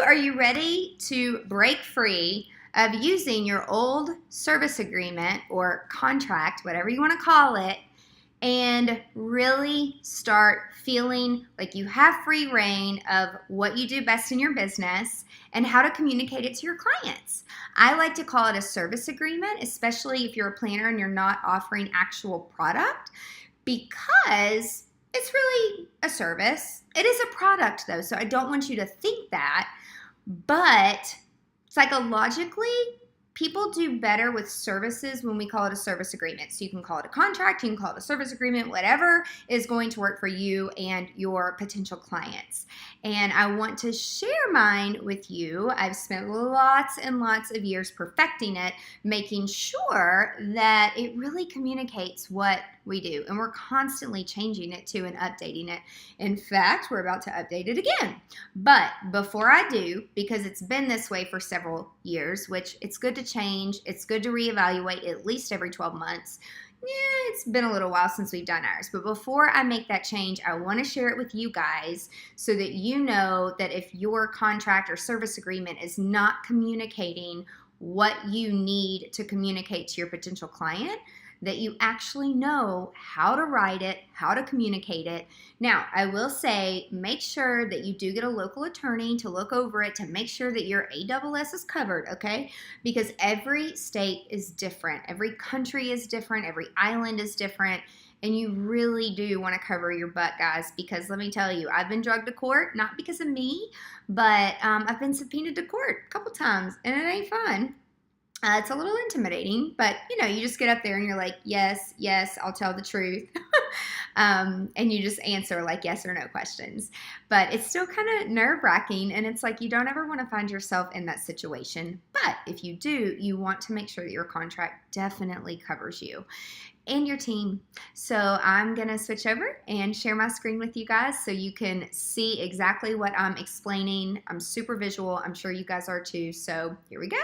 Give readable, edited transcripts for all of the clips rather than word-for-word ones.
Are you ready to break free of using your old service agreement or contract, whatever you want to call it, and really start feeling like you have free reign of what you do best in your business and how to communicate it to your clients? I like to call it a service agreement, especially if you're a planner and you're not offering actual product, because it's really a service. It is a product though, so I don't want you to think that. But psychologically, people do better with services when we call it a service agreement. So you can call it a contract, you can call it a service agreement, whatever is going to work for you and your potential clients. And I want to share mine with you. I've spent lots and lots of years perfecting it, making sure that it really communicates what we do. And we're constantly changing it too and updating it. In fact, we're about to update it again. But before I do, because it's been this way for several years, which it's good to change, it's good to reevaluate at least every 12 months. Yeah, it's been a little while since we've done ours. But before I make that change, I want to share it with you guys so that you know that if your contract or service agreement is not communicating what you need to communicate to your potential client, that you actually know how to write it, how to communicate it. Now, I will say, make sure that you do get a local attorney to look over it to make sure that your ASS is covered, okay? Because every state is different. Every country is different. Every island is different. And you really do want to cover your butt, guys, because let me tell you, I've been drugged to court, not because of me, but I've been subpoenaed to court a couple times, and it ain't fun. It's a little intimidating, but you just get up there and you're like, yes, yes, I'll tell the truth. And you just answer like yes or no questions. But it's still kind of nerve-wracking, and it's like you don't ever want to find yourself in that situation. But if you do, you want to make sure that your contract definitely covers you and your team. So I'm going to switch over and share my screen with you guys so you can see exactly what I'm explaining. I'm super visual. I'm sure you guys are too. So here we go.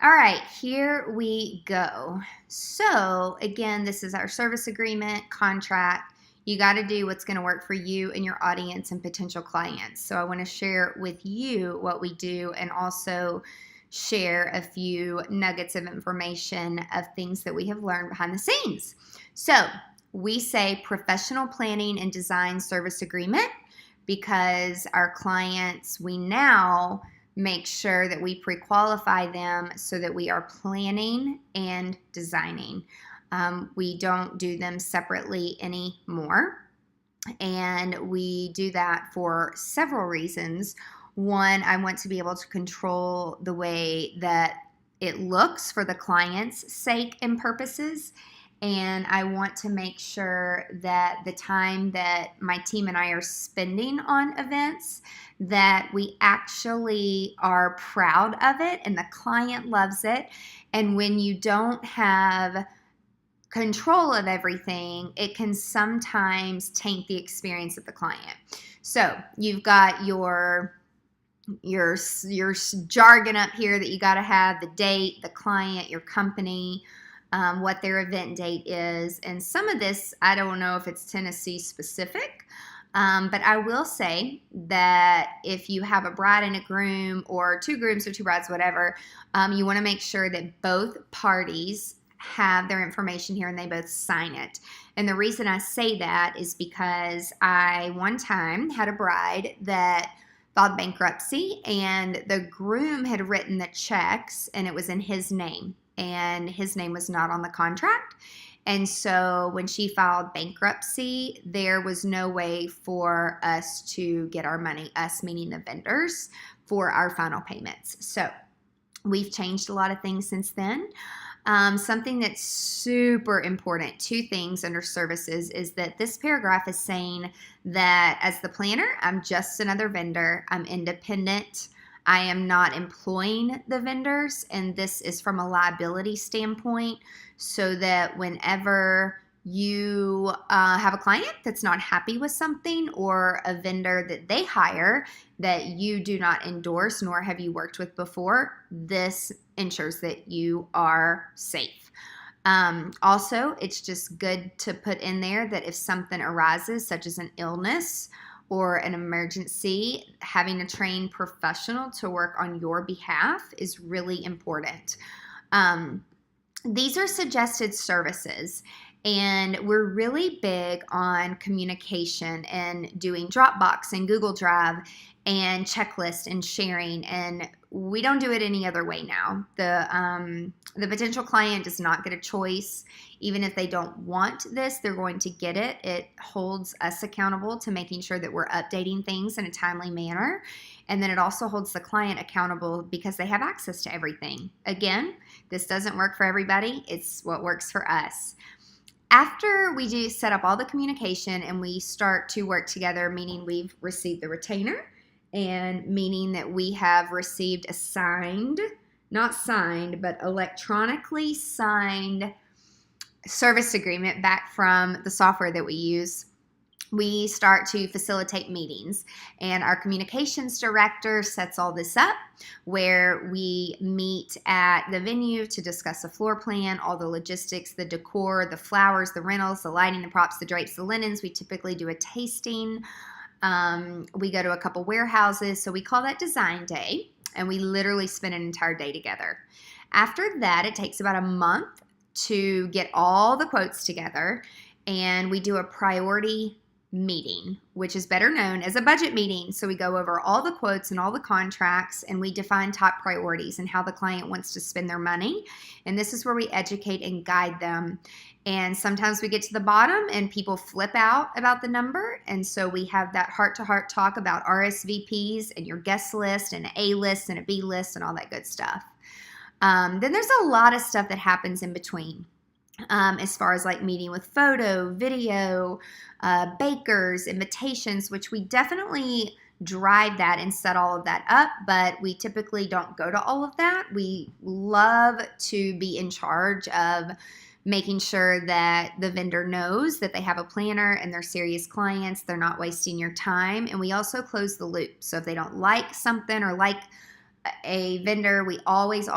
All right, here we go. So again, this is our service agreement, contract. You got to do what's going to work for you and your audience and potential clients. So I want to share with you what we do and also share a few nuggets of information of things that we have learned behind the scenes. So we say professional planning and design service agreement because our clients, we now make sure that we pre-qualify them so that we are planning and designing. We don't do them separately anymore, and we do that for several reasons. One, I want to be able to control the way that it looks for the client's sake and purposes. And I want to make sure that the time that my team and I are spending on events, that we actually are proud of it and the client loves it. And when you don't have control of everything, it can sometimes taint the experience of the client. So you've got your jargon up here that you got to have: the date, the client, your company, what their event date is. And some of this, I don't know if it's Tennessee specific, but I will say that if you have a bride and a groom, or two grooms or two brides, whatever, you want to make sure that both parties have their information here and they both sign it. And the reason I say that is because I one time had a bride that filed bankruptcy, and the groom had written the checks and it was in his name, and his name was not on the contract. And so when she filed bankruptcy, there was no way for us to get our money, us meaning the vendors, for our final payments. So we've changed a lot of things since then. Something that's super important, two things under services, is that this paragraph is saying that as the planner, I'm just another vendor. I'm independent. I am not employing the vendors, and this is from a liability standpoint, so that whenever you have a client that's not happy with something, or a vendor that they hire that you do not endorse nor have you worked with before, this ensures that you are safe. Also, it's just good to put in there that if something arises, such as an illness or an emergency, having a trained professional to work on your behalf is really important. These are suggested services, and we're really big on communication and doing Dropbox and Google Drive and checklist and sharing, and we don't do it any other way now. The potential client does not get a choice. Even if they don't want this, they're going to get it. It holds us accountable to making sure that we're updating things in a timely manner. And then it also holds the client accountable because they have access to everything. Again, this doesn't work for everybody. It's what works for us. After we do set up all the communication and we start to work together, meaning we've received the retainer, and meaning that we have received a signed, not signed, but electronically signed service agreement back from the software that we use, we start to facilitate meetings. And our communications director sets all this up, where we meet at the venue to discuss the floor plan, all the logistics, the decor, the flowers, the rentals, the lighting, the props, the drapes, the linens. We typically do a tasting. We go to a couple warehouses, so we call that design day, and we literally spend an entire day together. After that, it takes about a month to get all the quotes together, and we do a priority meeting, which is better known as a budget meeting. So we go over all the quotes and all the contracts, and we define top priorities and how the client wants to spend their money. And this is where we educate and guide them. And sometimes we get to the bottom and people flip out about the number. And so we have that heart-to-heart talk about RSVPs and your guest list and an A list and a B list and all that good stuff. Then there's a lot of stuff that happens in between. As far as like meeting with photo, video, bakers, invitations, which we definitely drive that and set all of that up, but we typically don't go to all of that. We love to be in charge of making sure that the vendor knows that they have a planner and they're serious clients, they're not wasting your time, and we also close the loop. So if they don't like something or like a vendor, we always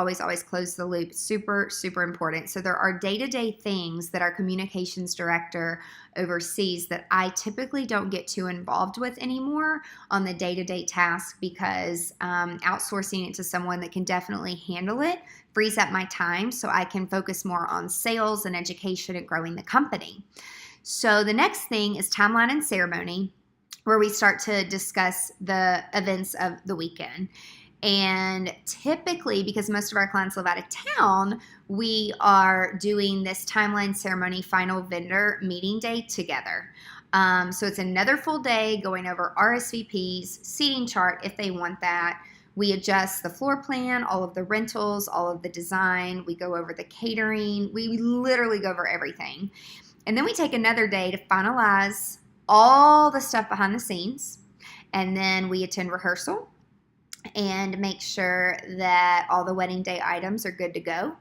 close the loop. Super, super important. So there are day-to-day things that our communications director oversees that I typically don't get too involved with anymore on the day-to-day task, because outsourcing it to someone that can definitely handle it frees up my time so I can focus more on sales and education and growing the company. So the next thing is timeline and ceremony, where we start to discuss the events of the weekend. And typically, because most of our clients live out of town, we are doing this timeline, ceremony, final vendor meeting day together. So it's another full day going over RSVPs, seating chart if they want that. We adjust the floor plan, all of the rentals, all of the design. We go over the catering. We literally go over everything. And then we take another day to finalize all the stuff behind the scenes. And then we attend rehearsal and make sure that all the wedding day items are good to go.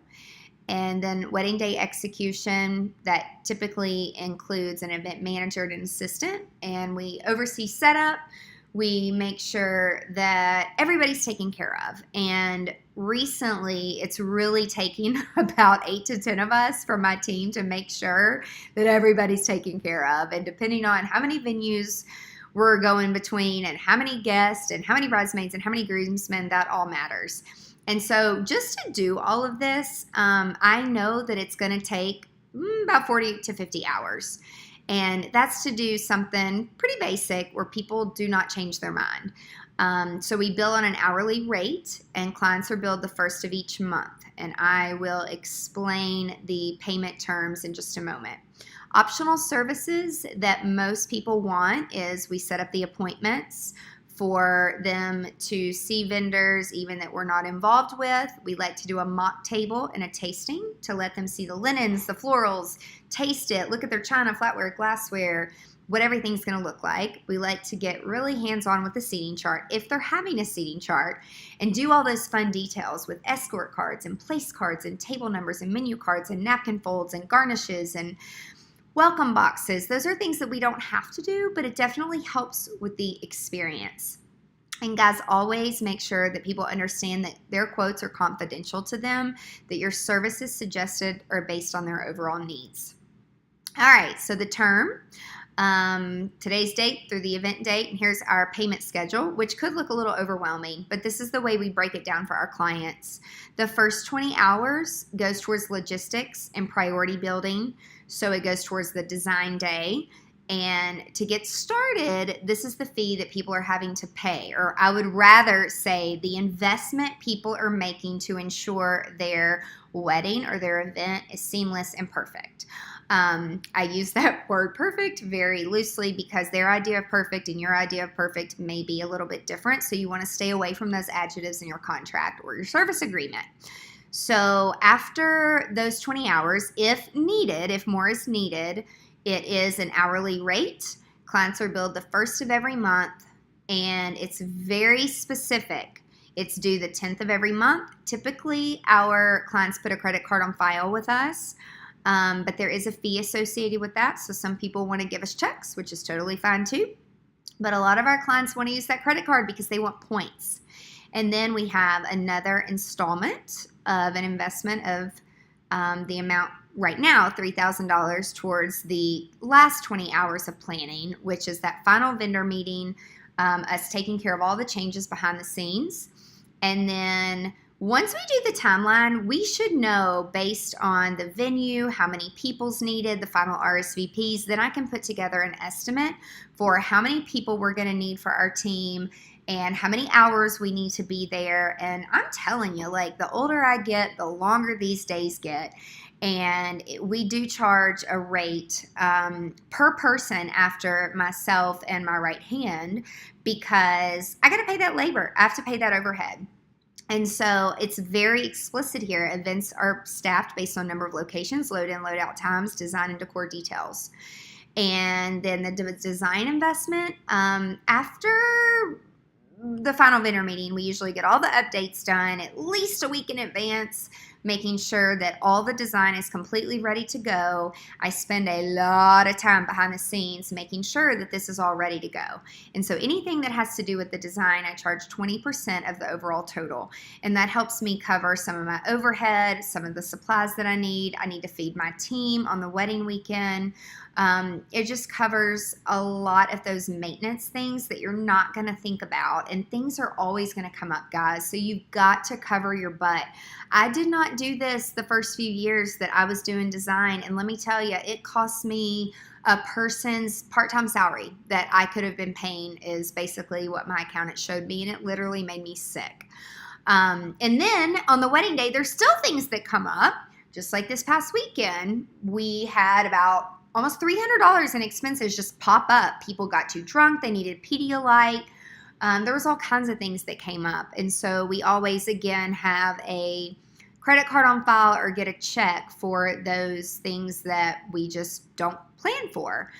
And then wedding day execution, that typically includes an event manager and an assistant, and we oversee setup. We make sure that everybody's taken care of. And recently, it's really taking about 8 to 10 of us from my team to make sure that everybody's taken care of. And depending on how many venues we're going between and how many guests and how many bridesmaids and how many groomsmen, that all matters. And so just to do all of this, I know that it's going to take about 40 to 50 hours. And that's to do something pretty basic where people do not change their mind. So we bill on an hourly rate, and clients are billed the first of each month. And I will explain the payment terms in just a moment. Optional services that most people want is we set up the appointments for them to see vendors even that we're not involved with. We like to do a mock table and a tasting to let them see the linens, the florals, taste it, look at their china, flatware, glassware, what everything's going to look like. We like to get really hands-on with the seating chart, if they're having a seating chart, and do all those fun details with escort cards and place cards and table numbers and menu cards and napkin folds and garnishes and welcome boxes. Those are things that we don't have to do, but it definitely helps with the experience. And guys, always make sure that people understand that their quotes are confidential to them, that your services suggested are based on their overall needs. All right, so the term, today's date through the event date, and here's our payment schedule, which could look a little overwhelming, but this is the way we break it down for our clients. The first 20 hours goes towards logistics and priority building, so it goes towards the design day. And to get started, this is the fee that people are having to pay, or I would rather say the investment people are making to ensure their wedding or their event is seamless and perfect. I use that word perfect very loosely because their idea of perfect and your idea of perfect may be a little bit different. So you want to stay away from those adjectives in your contract or your service agreement. So after those 20 hours, if needed, if more is needed, it is an hourly rate. Clients are billed the first of every month, and it's very specific. It's due the 10th of every month. Typically, our clients put a credit card on file with us, but there is a fee associated with that. So some people want to give us checks, which is totally fine too. But a lot of our clients want to use that credit card because they want points. And then we have another installment of an investment of the amount right now, $3,000 towards the last 20 hours of planning, which is that final vendor meeting, us taking care of all the changes behind the scenes. And then once we do the timeline, we should know based on the venue, how many people's needed, the final RSVPs, then I can put together an estimate for how many people we're going to need for our team and how many hours we need to be there. And I'm telling you, like, the older I get, the longer these days get. And we do charge a rate per person after myself and my right hand because I got to pay that labor. I have to pay that overhead. And so it's very explicit here. Events are staffed based on number of locations, load in, load out times, design and decor details. And then the design investment, after the final vendor meeting, we usually get all the updates done at least a week in advance, making sure that all the design is completely ready to go. I spend a lot of time behind the scenes making sure that this is all ready to go. And so anything that has to do with the design, I charge 20% of the overall total. And that helps me cover some of my overhead, some of the supplies that I need. I need to feed my team on the wedding weekend. It just covers a lot of those maintenance things that you're not going to think about, and things are always going to come up, guys. So you've got to cover your butt. I did not do this the first few years that I was doing design, and let me tell you, it cost me a person's part-time salary that I could have been paying is basically what my accountant showed me, and it literally made me sick. And then on the wedding day, there's still things that come up. Just like this past weekend, we had about almost $300 in expenses just pop up. People got too drunk. They needed Pedialyte. There was all kinds of things that came up. And so we always, again, have a credit card on file or get a check for those things that we just don't plan for.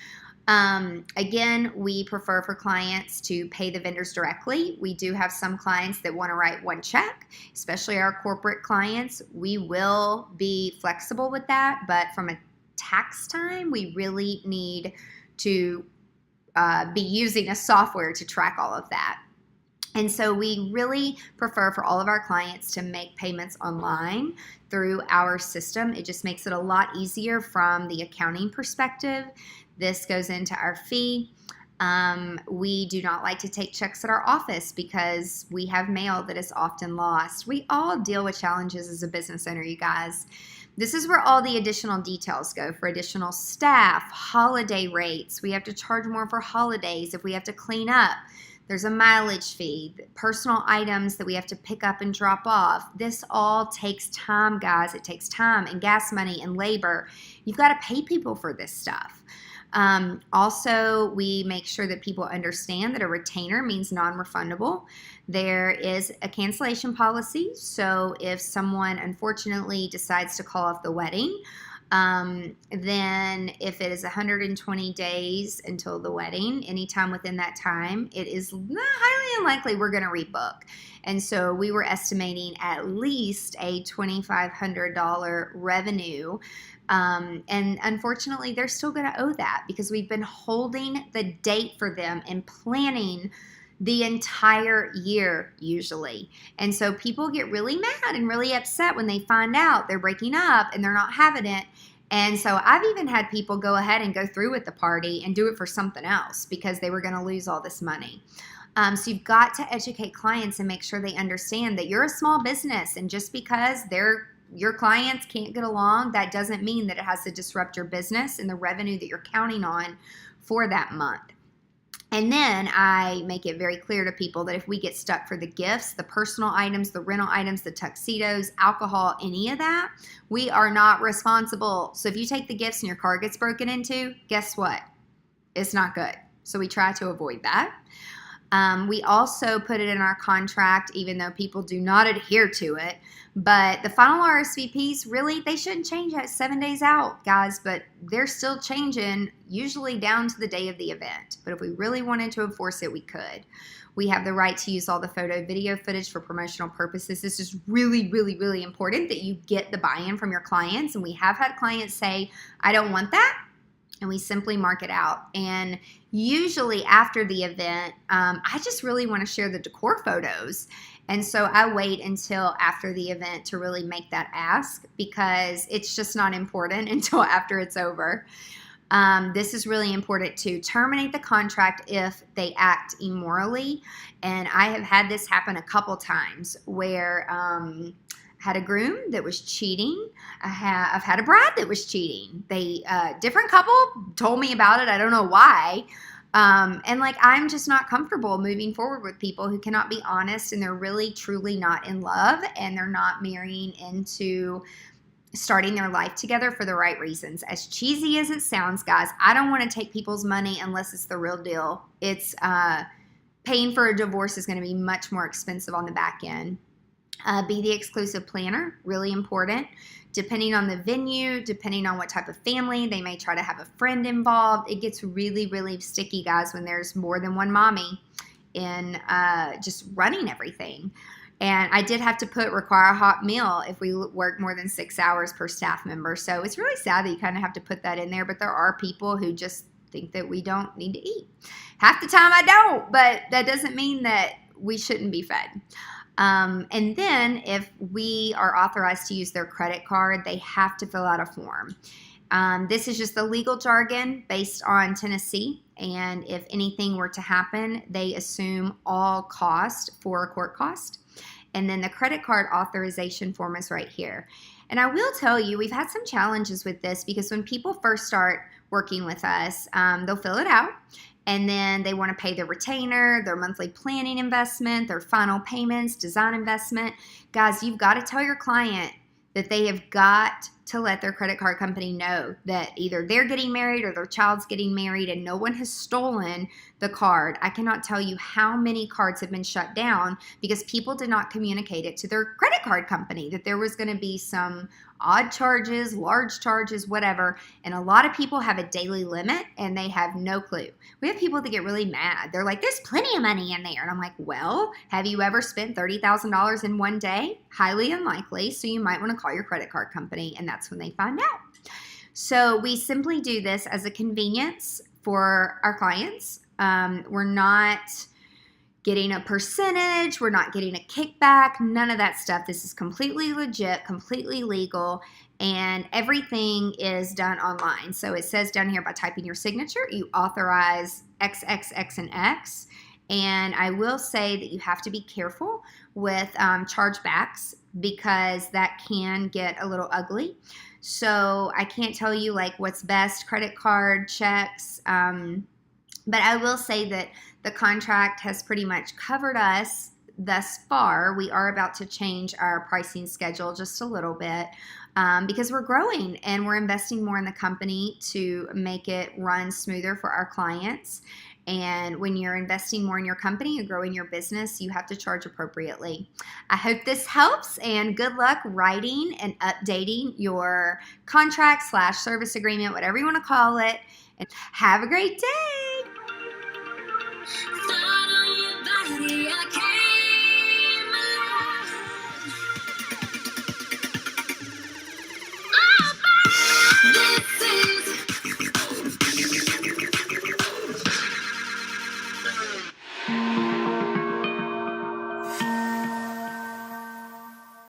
Again, we prefer for clients to pay the vendors directly. We do have some clients that want to write one check, especially our corporate clients. We will be flexible with that, but from a tax time, we really need to be using a software to track all of that. And so we really prefer for all of our clients to make payments online through our system. It just makes it a lot easier from the accounting perspective. This goes into our fee. We do not like to take checks at our office because we have mail that is often lost. We all deal with challenges as a business owner, you guys. This is where all the additional details go for additional staff, holiday rates. We have to charge more for holidays if we have to clean up. There's a mileage fee, personal items that we have to pick up and drop off. This all takes time, guys. It takes time and gas money and labor. You've got to pay people for this stuff. Also, we make sure that people understand that a retainer means non-refundable. There is a cancellation policy, so if someone unfortunately decides to call off the wedding, Then if it is 120 days until the wedding, anytime within that time, it is highly unlikely we're going to rebook. And so we were estimating at least a $2,500 revenue. And unfortunately, they're still going to owe that because we've been holding the date for them and planning the entire year usually. And so people get really mad and really upset when they find out they're breaking up and they're not having it. And so I've even had people go ahead and go through with the party and do it for something else because they were going to lose all this money. So you've got to educate clients and make sure they understand that you're a small business, and just because your clients can't get along, that doesn't mean that it has to disrupt your business and the revenue that you're counting on for that month. And then I make it very clear to people that if we get stuck for the gifts, the personal items, the rental items, the tuxedos, alcohol, any of that, we are not responsible. So if you take the gifts and your car gets broken into, guess what? It's not good. So we try to avoid that. We also put it in our contract, even though people do not adhere to it. But the final RSVPs, really, they shouldn't change at 7 days out, guys. But they're still changing, usually down to the day of the event. But if we really wanted to enforce it, we could. We have the right to use all the photo, video footage for promotional purposes. This is really, really, really important that you get the buy-in from your clients. And we have had clients say, I don't want that. And we simply mark it out. And usually after the event, I just really want to share the decor photos. And so I wait until after the event to really make that ask because it's just not important until after it's over. This is really important to terminate the contract if they act immorally. And I have had this happen a couple times where had a groom that was cheating. I've had a bride that was cheating. They different couple told me about it. I don't know why. And I'm just not comfortable moving forward with people who cannot be honest, and they're really truly not in love, and they're not marrying into starting their life together for the right reasons. As cheesy as it sounds, guys, I don't want to take people's money unless it's the real deal. It's paying for a divorce is going to be much more expensive on the back end. Be the exclusive planner, really important. Depending on the venue, depending on what type of family, they may try to have a friend involved. It gets really, really sticky, guys, when there's more than one mommy in just running everything. And I did have to require a hot meal if we work more than 6 hours per staff member. So it's really sad that you kind of have to put that in there, but there are people who just think that we don't need to eat. Half the time I don't, but that doesn't mean that we shouldn't be fed. And then if we are authorized to use their credit card, they have to fill out a form. This is just the legal jargon based on Tennessee. And if anything were to happen, they assume all cost for a court cost. And then the credit card authorization form is right here. And I will tell you, we've had some challenges with this because when people first start working with us, they'll fill it out. And then they want to pay their retainer, their monthly planning investment, their final payments, design investment. Guys, you've got to tell your client that they have got to let their credit card company know that either they're getting married or their child's getting married and no one has stolen the card. I cannot tell you how many cards have been shut down because people did not communicate it to their credit card company that there was going to be some odd charges, large charges, whatever. And a lot of people have a daily limit and they have no clue. We have people that get really mad. They're like, there's plenty of money in there. And I'm like, well, have you ever spent $30,000 in one day? Highly unlikely. So you might want to call your credit card company, and that's when they find out. So we simply do this as a convenience for our clients. We're not getting a percentage. We're not getting a kickback. None of that stuff. This is completely legit, completely legal, and everything is done online. So it says down here by typing your signature, you authorize X, X, X, and X. And I will say that you have to be careful with chargebacks because that can get a little ugly. So I can't tell you what's best, credit card, checks, but I will say that the contract has pretty much covered us thus far. We are about to change our pricing schedule just a little bit because we're growing and we're investing more in the company to make it run smoother for our clients. And when you're investing more in your company and growing your business, you have to charge appropriately. I hope this helps, and good luck writing and updating your contract / service agreement, whatever you want to call it. And have a great day.